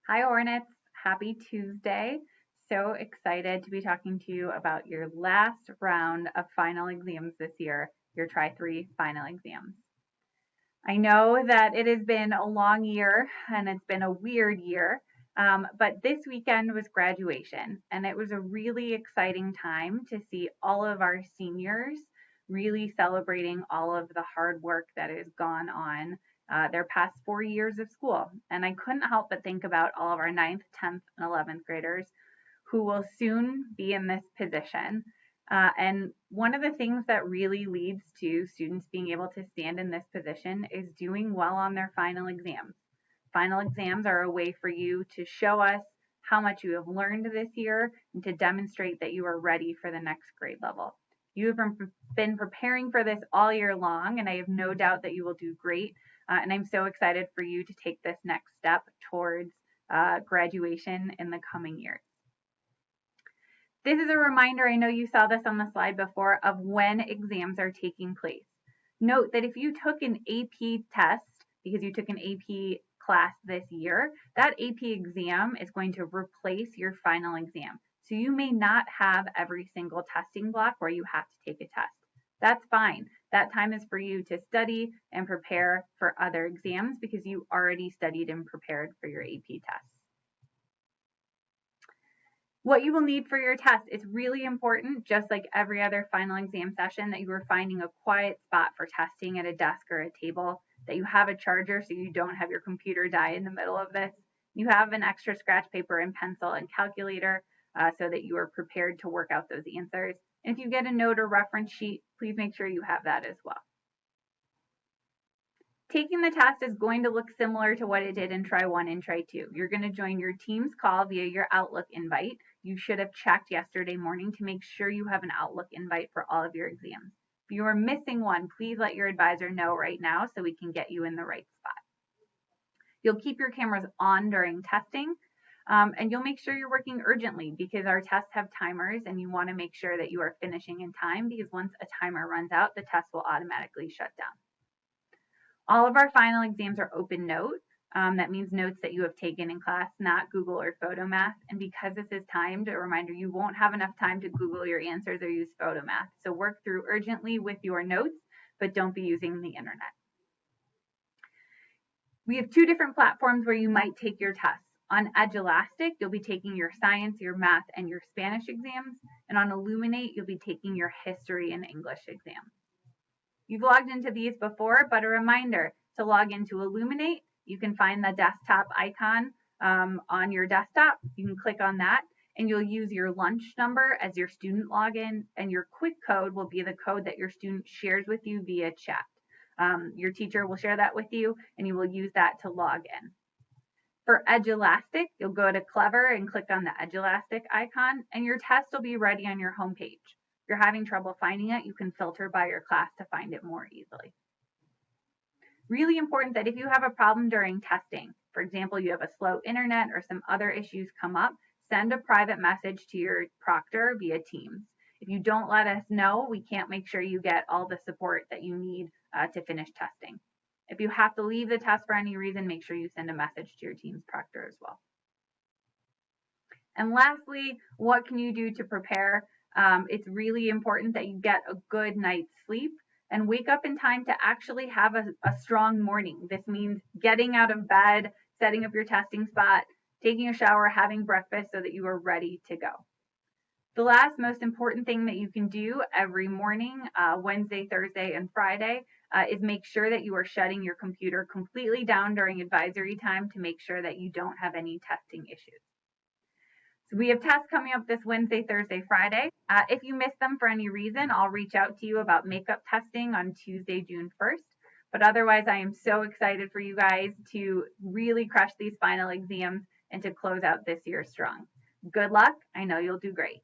Hi, Hornets. Happy Tuesday. So excited to be talking to you about your last round of final exams this year, your Tri3 final exams. I know that it has been a long year and it's been a weird year, but this weekend was graduation, and it was a really exciting time to see all of our seniors really celebrating all of the hard work that has gone on their past 4 years of school. And I couldn't help but think about all of our 9th, 10th, and 11th graders who will soon be in this position. And one of the things that really leads to students being able to stand in this position is doing well on their final exams. Final exams are a way for you to show us how much you have learned this year and to demonstrate that you are ready for the next grade level. You have been preparing for this all year long, and I have no doubt that you will do great. And I'm so excited for you to take this next step towards graduation in the coming years. This is a reminder, I know you saw this on the slide before, of when exams are taking place. Note that if you took an AP test, because you took an AP class this year, that AP exam is going to replace your final exam. So you may not have every single testing block where you have to take a test. That's fine. That time is for you to study and prepare for other exams because you already studied and prepared for your AP test. What you will need for your test is really important, just like every other final exam session, that you are finding a quiet spot for testing at a desk or a table, that you have a charger so you don't have your computer die in the middle of this. You have an extra scratch paper and pencil and calculator so that you are prepared to work out those answers. And if you get a note or reference sheet, please make sure you have that as well. Taking the test is going to look similar to what it did in Try 1 and Try 2. You're going to join your Teams call via your Outlook invite. You should have checked yesterday morning to make sure you have an Outlook invite for all of your exams. If you are missing one, please let your advisor know right now so we can get you in the right spot. You'll keep your cameras on during testing, and you'll make sure you're working urgently because our tests have timers and you want to make sure that you are finishing in time because once a timer runs out, the test will automatically shut down. All of our final exams are open note. That means notes that you have taken in class, not Google or Photomath. And because this is timed, a reminder, you won't have enough time to Google your answers or use Photomath. So work through urgently with your notes, but don't be using the internet. We have two different platforms where you might take your tests. On Edulastic, you'll be taking your science, your math, and your Spanish exams. And on Elluminate, you'll be taking your history and English exams. You've logged into these before, but a reminder to log into Elluminate. You can find the desktop icon on your desktop. You can click on that and you'll use your lunch number as your student login, and your quick code will be the code that your student shares with you via chat. Your teacher will share that with you and you will use that to log in. For Edulastic, you'll go to Clever and click on the Edulastic icon and your test will be ready on your homepage. If you're having trouble finding it, you can filter by your class to find it more easily. Really important that if you have a problem during testing, for example, you have a slow internet or some other issues come up, send a private message to your proctor via Teams. If you don't let us know, we can't make sure you get all the support that you need to finish testing. If you have to leave the test for any reason, make sure you send a message to your Teams proctor as well. And lastly, what can you do to prepare? It's really important that you get a good night's sleep and wake up in time to actually have a strong morning. This means getting out of bed, setting up your testing spot, taking a shower, having breakfast so that you are ready to go. The last most important thing that you can do every morning, Wednesday, Thursday, and Friday, is make sure that you are shutting your computer completely down during advisory time to make sure that you don't have any testing issues. So we have tests coming up this Wednesday, Thursday, Friday. If you miss them for any reason, I'll reach out to you about makeup testing on Tuesday, June 1st. But otherwise, I am so excited for you guys to really crush these final exams and to close out this year strong. Good luck. I know you'll do great.